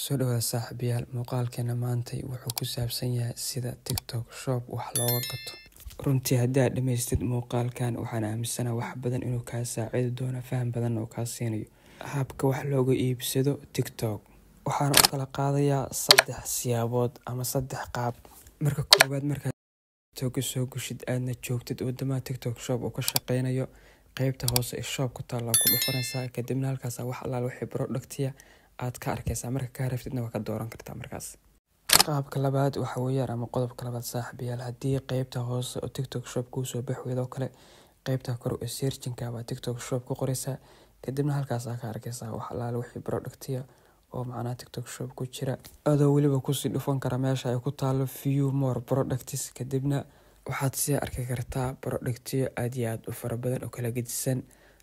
Soo dhawaada saaxiibayaal, muuqaalkeena maanta wuxuu ku saabsan yahay sida TikTok Shop wax looga gato. Runtii haddii aad dhamaystid muuqaalkan waxaan aaminsanahay wax badan inuu kaa saacidi doono, faham badan oo kaa siinayo habka wax looga iibsado TikTok. Waxaan u kala qaadayaa 3 siyaabood ama 3 qaab. Marka koowaad, markaad TikTok soo gushid aadna joogtid wadamada TikTok Shop uu ka shaqeynayo, qaybta hoose ee shop ku taala ku dhufanaysaa, kadibna halkaas wax allaal wixii productiya aad ka arkaysaa. marka ka raftidna waa ka dooran kartaa markaas. Qaabka labaad waxa weeyaan ama qodobka labaad saaxiibayaal, haddii qaybta hoose oo TikTok Shop ku soo baxweedo kale, qaybta kor ee searching-ka waa TikTok Shop ku qoraysaa, kadibna halkaas aad ka arkaysaa wax allaal wixii productiya oo macnaha TikTok Shop ku jira. adoo waliba ku sii dhufan kara meesha ay ku taalo view more products, kadibna waxaad sii arki kartaa productiya aad iyo aad u fara badan oo kala gedisan.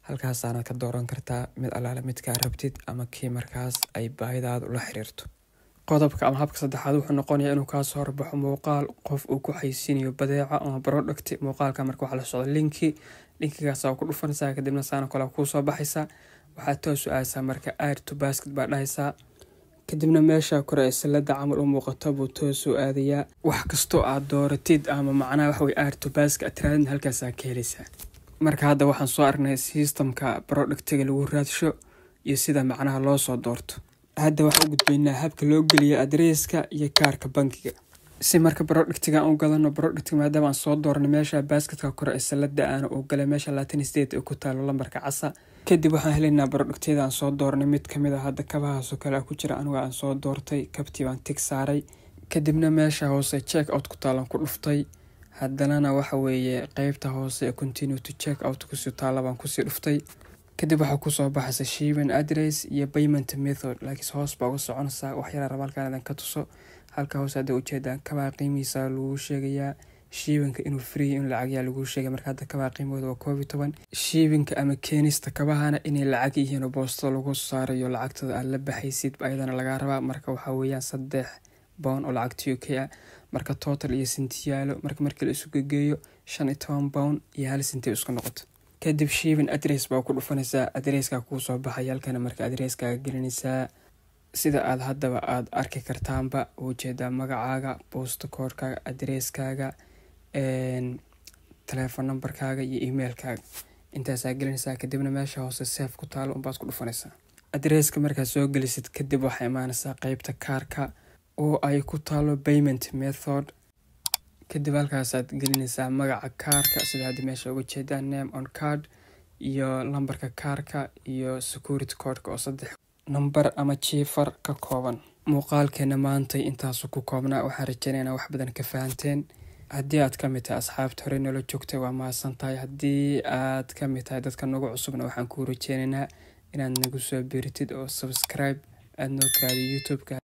halkaas aad ka dooran kartaa mid allaale midka rabtid ama kii markaas ay baahidaada ula xiriirto. qodobka ama habka saddexaad wuxuu noqonayaa inuu ka soo horbaxo muuqaal qof uu ku xaysiinayo badeeco ama product. muuqaalka marka waxa la socdo linkigaas oo ku dhufanaysaa, kadibna saana kale ku soo baxaysa. waxaad toos u aadaysaa marka add to basket baa dhahaysaa, kadibna meesha kore ee salada camal u muuqato buu toos u aadayaa. wax kastoo aad dooratid ama macnaha waxa way add to basket aad halkaas aad ka helaysaa. marka hadda waxaan soo aragnay systemka productiga lagu raadsho iyo sida macnaha loo soo doorto. hadda waxaan u gudbaynaa habka loo geliyo addresska iyo kaarka bankiga. si marka productiga aan u gadano productiga maadaama aan soo doornay meesha basketka kore ee salada aan u galay meesha 28 ee ku taalo lambarka casa. kadib waxaan helaynaa productiga aan soo doornay mid kamid ah hadda kabahaas oo kale ku jira aniga aan soo doortay, kabtii baan tick saaray, kadibna meesha hoose check out ku taalo ku dhuftay. haddana waxa weeye qaybta hoose ee continue to check out ku soo taala baan ku sii dhuftay. kadib waxa ku soo baxaysa shipping address iyo payment method, laakiin hoos baa uga soconaysa wax yar rabaalkan ka tuso. halka hoose aad u jeedaan kaba qiimihiisa lagu sheegayaa, shippingka inuu free in lacag yaa lagu sheegay. marka hadda kaba qiimooda waa 12. shippingka ama keenista kabahana inay lacag yihiin oo boostada lagu saarayo lacagtada aad la baxaysid ayadana laga rabaa. marka waxa weeyaan 3 pound oo lacagta UK ah. marka total iyo sentiyaalo marka la isu geeyo 15 pound iyo 1 senti isku noqoto. kadib shipping address baa ku dhufanaysaa, addresska ku soo baxay halkan. marka addresska gelinaysaa sida aad haddaba aad arki kartaanba oo jeeda magacaaga, post code-kaaga, addresskaaga, telephone number-kaaga iyo email-kaaga. intaas aad gelinaysaa, kadibna meesha hoose save ku taalo baad ku dhufanaysaa. addresska marka soo gelisid kadib waxa imaanaysaa qaybta kaarka oo ay ku taalo payment method. kadib halkaas aad gelinaysaa magaca kaarka sida hadda meesha uga jeedaan name on card iyo lambarka kaarka iyo security code-ka oo 3 number ama chiffar ka kooban. muuqaalkeena maanta intaas ku koobnaa. waxaan rajaynayaa wax badan ka fahanteen. haddii aad ka mid tahay asxaabta hore nolol joogtay waa mahadsantahay. haddii aad ka mid tahay dadka nagu cusubna waxaan ku rajaynaynaa inaad nagu soo biiritid oo subscribe aad noo tiraahdo YouTube-ka.